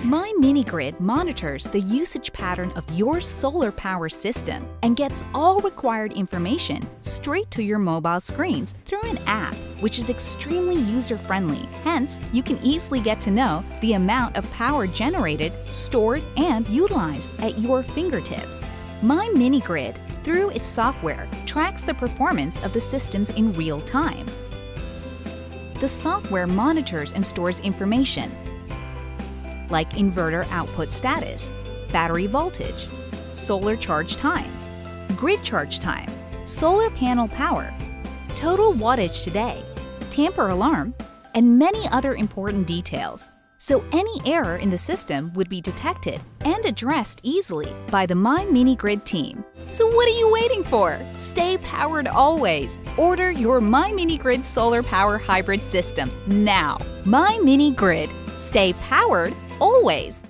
MyMiniGrid monitors the usage pattern of your solar power system and gets all required information straight to your mobile screens through an app, which is extremely user-friendly. Hence, you can easily get to know the amount of power generated, stored, and utilized at your fingertips. MyMiniGrid, through its software, tracks the performance of the systems in real time. The software monitors and stores information like inverter output status, battery voltage, solar charge time, grid charge time, solar panel power, total wattage today, tamper alarm, and many other important details. So any error in the system would be detected and addressed easily by the MyMiniGrid team. So what are you waiting for? Stay powered always. Order your MyMiniGrid Solar Power Hybrid System now. MyMiniGrid. Stay powered always.